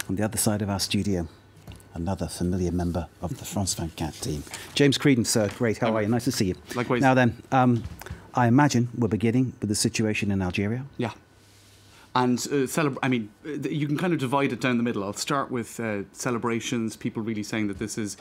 On the other side of our studio, another familiar member of the France 24 team. James Creedon, sir, great, how are you? Nice to see you. Likewise. Now then, I imagine we're beginning with the situation in Algeria. Yeah. And you can kind of divide it down the middle. I'll start with celebrations, people really saying that this is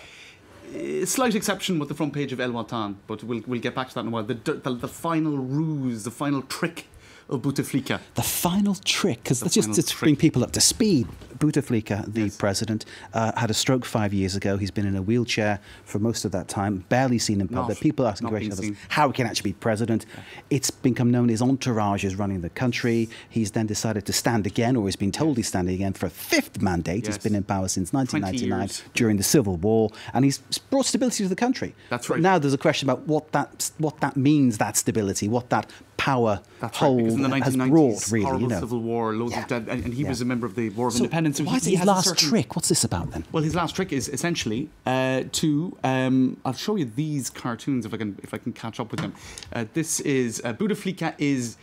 a slight exception with the front page of El Watan, but we'll get back to that in a while. The final ruse, the final trick of Bouteflika. The final trick, because let's just bring people up to speed. Bouteflika, the president, had a stroke 5 years ago. He's been in a wheelchair for most of that time, barely seen in public. People asking questions how he can actually be president. Yeah. It's become known his entourage is running the country. He's then decided to stand again, or he's been told he's standing again for a fifth mandate. He's been in power since 1999 during the Civil War, and he's brought stability to the country. That's right. But now there's a question about what that means, that stability, what that power hold has brought, really. Horrible Civil War, loads of dead, and he was a member of the War of Independence. So why is his last trick? What's this about then? Well, his last trick is essentially I'll show you these cartoons if I can catch up with them. This is Bouteflika is.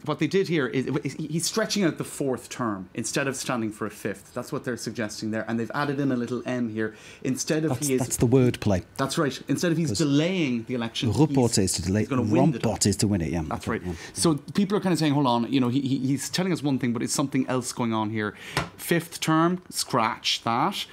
What they did here is he's stretching out the fourth term instead of standing for a fifth. That's what they're suggesting there, and they've added in a little M here instead of that's the wordplay. That's right. Instead of he's delaying the election, report is to delay. Rompot is to win it. Yeah, that's right. Yeah. So people are kind of saying, hold on, you know, he's telling us one thing, but it's something else going on here. Fifth term, scratch that.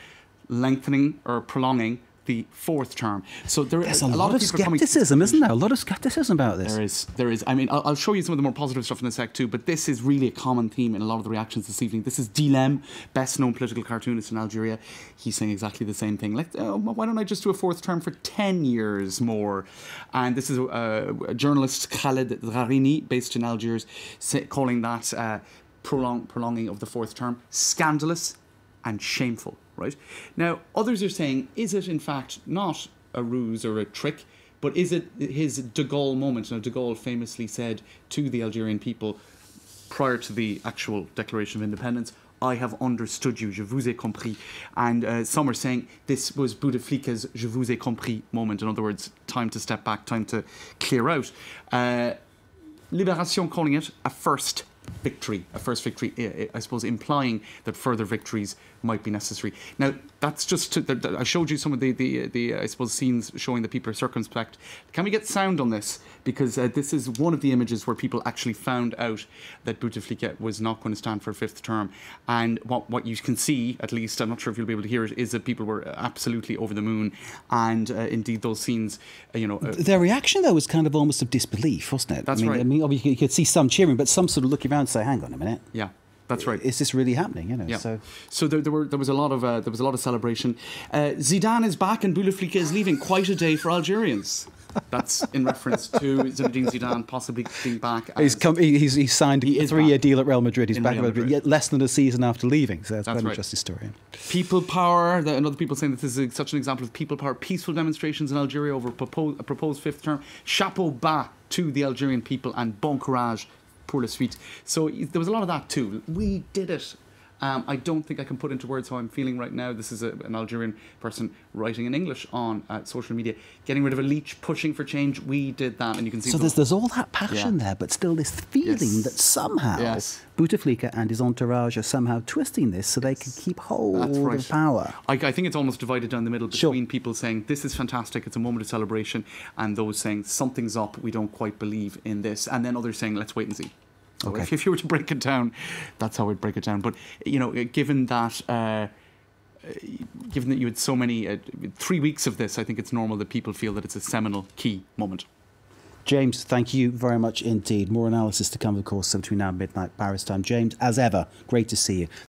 Lengthening or prolonging the fourth term. So there's a lot of scepticism, isn't there? A lot of scepticism about this. There is. I mean, I'll show you some of the more positive stuff in a sec too, but this is really a common theme in a lot of the reactions this evening. This is Dilem, best known political cartoonist in Algeria. He's saying exactly the same thing. Why don't I just do a fourth term for 10 years more? And this is a journalist, Khaled Gharini, based in Algiers, calling that prolonging of the fourth term scandalous and shameful. Right? Now, others are saying, is it in fact not a ruse or a trick, but is it his de Gaulle moment? Now, de Gaulle famously said to the Algerian people prior to the actual Declaration of Independence, I have understood you, je vous ai compris. And some are saying this was Bouteflika's je vous ai compris moment. In other words, time to step back, time to clear out. Libération calling it a first victory, I suppose, implying that further victories might be necessary. Now, that's just I showed you some of the I suppose scenes showing that people are circumspect. Can we get sound on this? Because this is one of the images where people actually found out that Bouteflika was not going to stand for a fifth term. And what you can see, at least, I'm not sure if you'll be able to hear it, is that people were absolutely over the moon. And indeed, those scenes, their reaction, though, was kind of almost of disbelief, wasn't it? That's right. I mean, obviously, you could see some cheering, but some sort of looking around and say, hang on a minute. Yeah. That's right. Is this really happening? You know. Yeah. So there was a lot of celebration. Zidane is back and Bouteflika is leaving. Quite a day for Algerians. That's in reference to Zinedine Zidane possibly being back. He's signed a 3-year deal at Real Madrid. He's back at Real Madrid, yet less than a season after leaving. So that's quite an interesting story. People power. And other people saying that this is such an example of people power. Peaceful demonstrations in Algeria over a proposed fifth term. Chapeau bas to the Algerian people and bon courage pour la suite. So there was a lot of that too. We did it. I don't think I can put into words how I'm feeling right now. This is an Algerian person writing in English on social media, getting rid of a leech, pushing for change. We did that, and you can see. So there's all that passion there, but still this feeling that somehow Bouteflika and his entourage are somehow twisting this so they can keep hold of power. I think it's almost divided down the middle between people saying this is fantastic, it's a moment of celebration, and those saying something's up, we don't quite believe in this, and then others saying let's wait and see. So if you were to break it down, that's how I'd break it down. But given that you had so many 3 weeks of this, I think it's normal that people feel that it's a seminal key moment. James, thank you very much indeed. More analysis to come, of course, between now and midnight Paris time. James, as ever, great to see you.